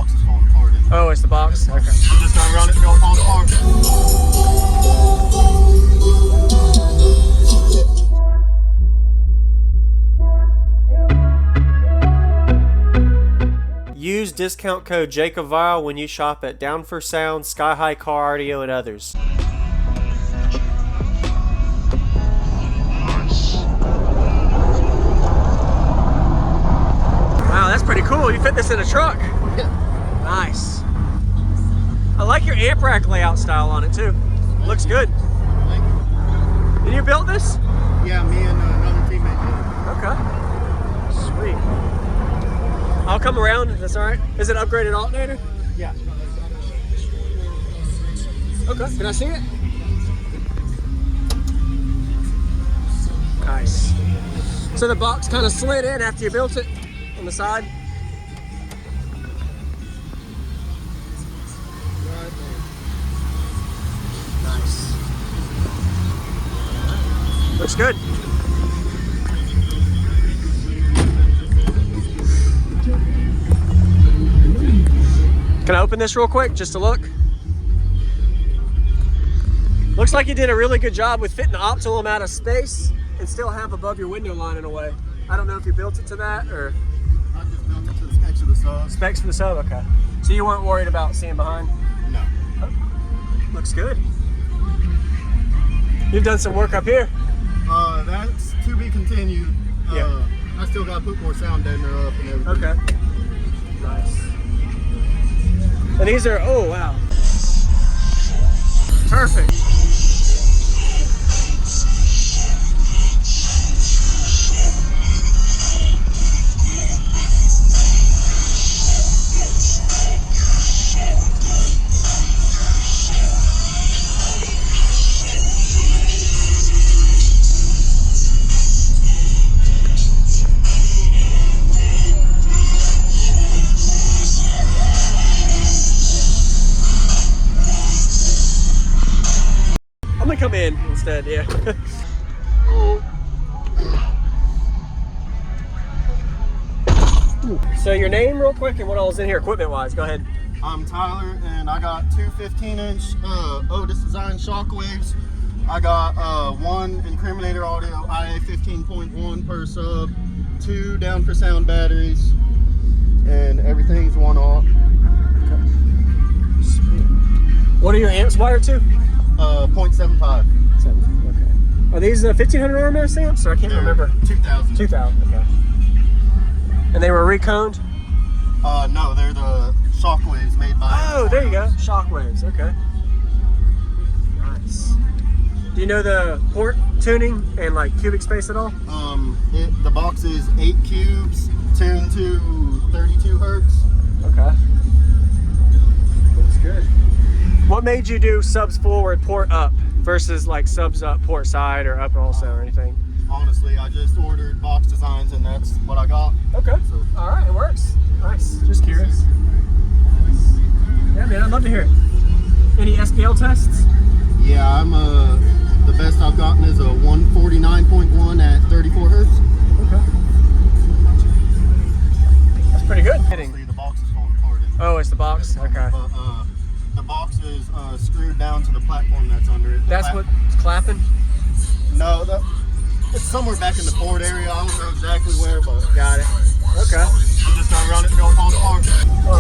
box is falling apart. Oh, it's the box? Okay. I'm just gonna run it until it falls apart. Use discount code JacobViral when you shop at Down for Sound, SkyHigh Car Audio, and others. Wow, that's pretty cool. You fit this in a truck. Yeah. Nice. I like your amp rack layout style on it too. Looks good. Thank you. And you built this? Yeah, me and another teammate did. Okay. Sweet. I'll come around if that's all right. Is it upgraded alternator? Yeah. Okay. Can I see it? Nice. So the box kind of slid in after you built it on the side? Nice. Looks good. Can I open this real quick just to look? Looks like you did a really good job with fitting the optimal amount of space and still have above your window line in a way. I don't know if you built it to that or... I just built it to the specs of the sub. Specs for the sub, okay. So you weren't worried about seeing behind? No. Oh, looks good. You've done some work up here. That's to be continued. Yeah. I still got to put more sound deadener up and everything. Okay. Nice. And these are, oh wow. Perfect. I'm gonna come in instead, yeah. So your name real quick and what all is in here equipment wise, go ahead. I'm Tyler and I got two 15-inch Otis Design shockwaves. I got one Incriminator Audio IA 15.1 per sub, two Down for Sound batteries, and everything's one off. What are your amps wired to? 0.75. Okay. Are these 1500 RMS amps? Or I can't remember. 2000. 2000. Okay. And they were reconed? No, they're the shockwaves made by. Oh, there you go. Shockwaves. Okay. Nice. Do you know the port tuning and like cubic space at all? The box is 8 cubes tuned to 32 hertz. Okay. Looks good. What made you do subs forward, port up versus like subs up, port side or up also or anything? Honestly, I just ordered box designs and that's what I got. Okay. So. All right, it works. Nice. Just curious. Yeah, man, I'd love to hear it. Any SPL tests? Yeah, I'm the best I've gotten is a 149.1 at 34 hertz. Okay. That's pretty good. Honestly, the box is falling apart. Oh, it's the box? Okay. But the box is screwed down to the platform that's under it. That's what's clapping? No, it's somewhere back in the port area. I don't know exactly where, but got it. Okay. I'm just gonna run it until it falls apart. All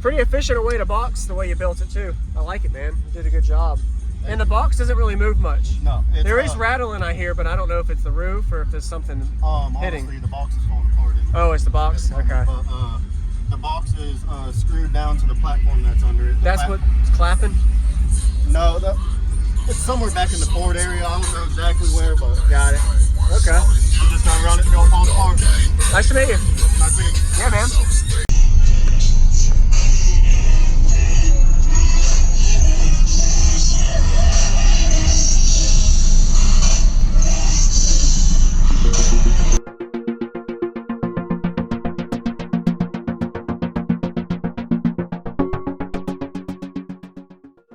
Pretty efficient way to box the way you built it too. I like it, man. You did a good job. And the box doesn't really move much. No. There is rattling I hear, but I don't know if it's the roof or if there's something hitting. Honestly, the box is falling apart. Oh, it's the box? Okay. But the box is screwed down to the platform that's under it. That's what's clapping? No, it's somewhere back in the port area. I don't know exactly where, but... Got it. Okay. I'm just gonna run it to go fall apart. Nice to meet you. Nice to meet you. Yeah, man.